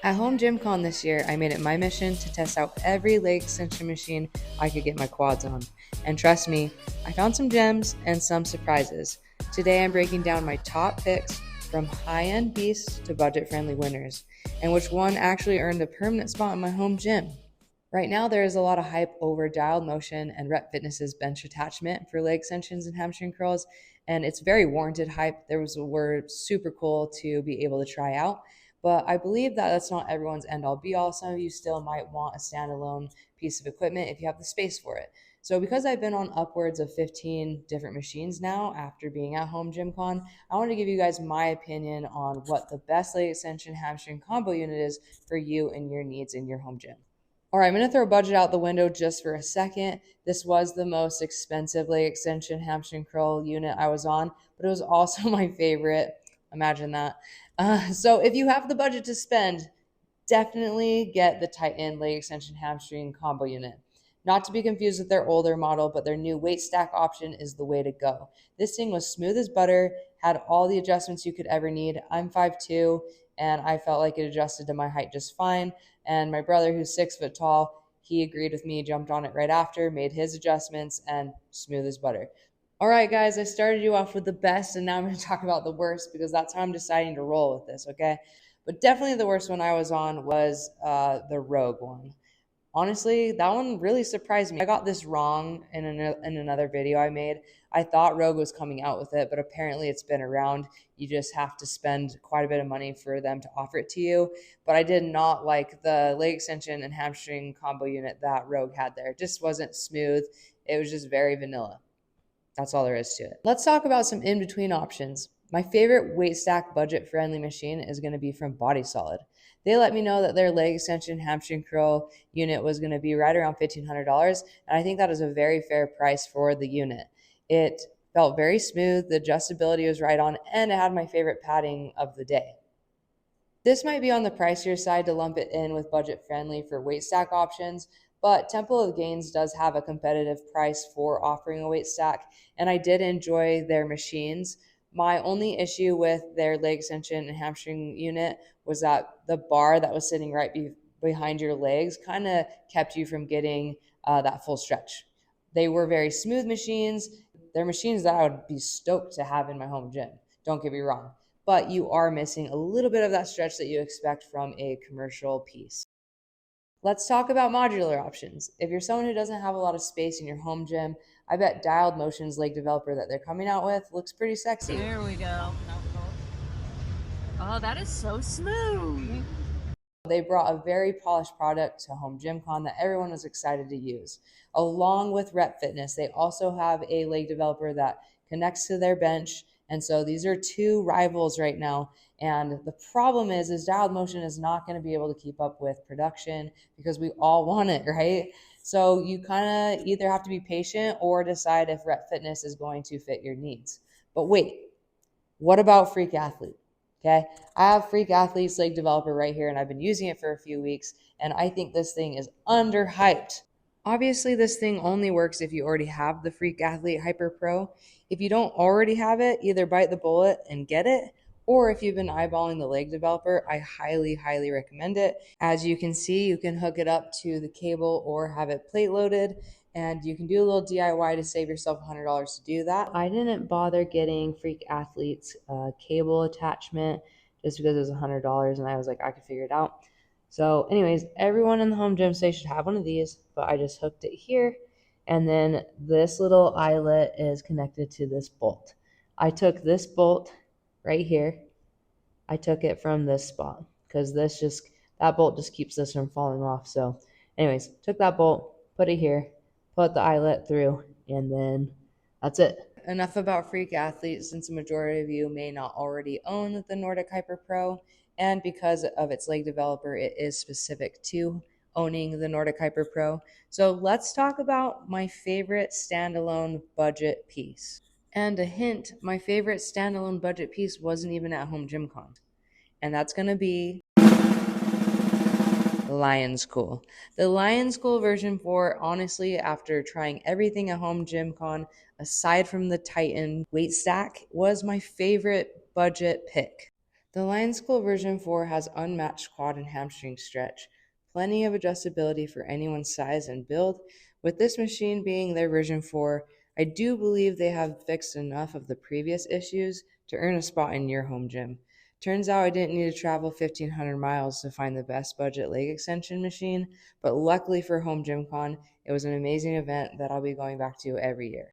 At Home Gym Con this year, I made it my mission to test out every leg extension machine I could get my quads on. And trust me, I found some gems and some surprises. Today I'm breaking down my top picks from high-end beasts to budget-friendly winners, and which one actually earned a permanent spot in my home gym. Right now, there is a lot of hype over dialed motion and Rep Fitness's bench attachment for leg extensions and hamstring curls, and it's very warranted hype. Were super cool to be able to try out, but I believe that that's not everyone's end all be all. Some of you still might want a standalone piece of equipment if you have the space for it. So, because I've been on upwards of 15 different machines now after being at Home Gym Con, I want to give you guys my opinion on what the best leg extension hamstring combo unit is for you and your needs in your home gym. All right, I'm going to throw budget out the window just for a second. This was the most expensive leg extension hamstring curl unit I was on, but it was also my favorite. Imagine that. So if you have the budget to spend, definitely get the Titan leg extension hamstring combo unit. Not to be confused with their older model, but their new weight stack option is the way to go. This thing was smooth as butter, had all the adjustments you could ever need. I'm 5'2", and I felt like it adjusted to my height just fine. And my brother, who's 6 foot tall, he agreed with me, jumped on it right after, made his adjustments, and smooth as butter. All right, guys, I started you off with the best, and now I'm going to talk about the worst because that's how I'm deciding to roll with this, okay? But definitely the worst one I was on was the Rogue one. Honestly, that one really surprised me. I got this wrong in another video I made. I thought Rogue was coming out with it, but apparently it's been around. You just have to spend quite a bit of money for them to offer it to you. But I did not like the leg extension and hamstring combo unit that Rogue had there. It just wasn't smooth. It was just very vanilla. That's all there is to it. Let's talk about some in-between options. My favorite weight stack budget-friendly machine is going to be from Body Solid. They let me know that their leg extension hamstring curl unit was going to be right around $1,500, and I think that is a very fair price for the unit. It felt very smooth, the adjustability was right on, and it had my favorite padding of the day. This might be on the pricier side to lump it in with budget friendly for weight stack options, but Temple of Gains does have a competitive price for offering a weight stack, and I did enjoy their machines. My only issue with their leg extension and hamstring unit was that the bar that was sitting behind your legs kind of kept you from getting that full stretch. They were very smooth machines. They're machines that I would be stoked to have in my home gym. Don't get me wrong, but you are missing a little bit of that stretch that you expect from a commercial piece. Let's talk about modular options. If you're someone who doesn't have a lot of space in your home gym, I bet Dialed Motion's leg developer that they're coming out with looks pretty sexy. There we go. Oh, that is so smooth. They brought a very polished product to Home Gym Con that everyone was excited to use. Along with Rep Fitness, they also have a leg developer that connects to their bench. And so these are two rivals right now. And the problem is Dialed Motion is not going to be able to keep up with production because we all want it, right? So you kind of either have to be patient or decide if Rep Fitness is going to fit your needs. But wait, what about Freak Athlete? Okay, I have Freak Athlete's leg developer right here, and I've been using it for a few weeks, and I think this thing is underhyped. Obviously, this thing only works if you already have the Freak Athlete Hyper Pro. If you don't already have it, either bite the bullet and get it, or if you've been eyeballing the leg developer, I highly, highly recommend it. As you can see, you can hook it up to the cable or have it plate loaded, and you can do a little DIY to save yourself $100 to do that. I didn't bother getting Freak Athlete's cable attachment just because it was $100, and I was like, I could figure it out. So anyways, everyone in the home gym say should have one of these, but I just hooked it here, and then this little eyelet is connected to this bolt. I took this bolt right here. I took it from this spot because that bolt just keeps this from falling off. So anyways, took that bolt, put it here, put the eyelet through, and then that's it. Enough about Freak Athlete, since the majority of you may not already own the Nordic Hyper Pro, and because of its leg developer, it is specific to owning the Nordic Hyper Pro. So let's talk about my favorite standalone budget piece. And a hint, my favorite standalone budget piece wasn't even at Home Gym Con, and that's going to be Lionscool. The Lionscool version 4, honestly, after trying everything at Home Gym Con, aside from the Titan weight stack, was my favorite budget pick. The Lionscool version 4 has unmatched quad and hamstring stretch, plenty of adjustability for anyone's size and build. With this machine being their version 4, I do believe they have fixed enough of the previous issues to earn a spot in your home gym. Turns out I didn't need to travel 1,500 miles to find the best budget leg extension machine, but luckily for Home Gym Con, it was an amazing event that I'll be going back to every year.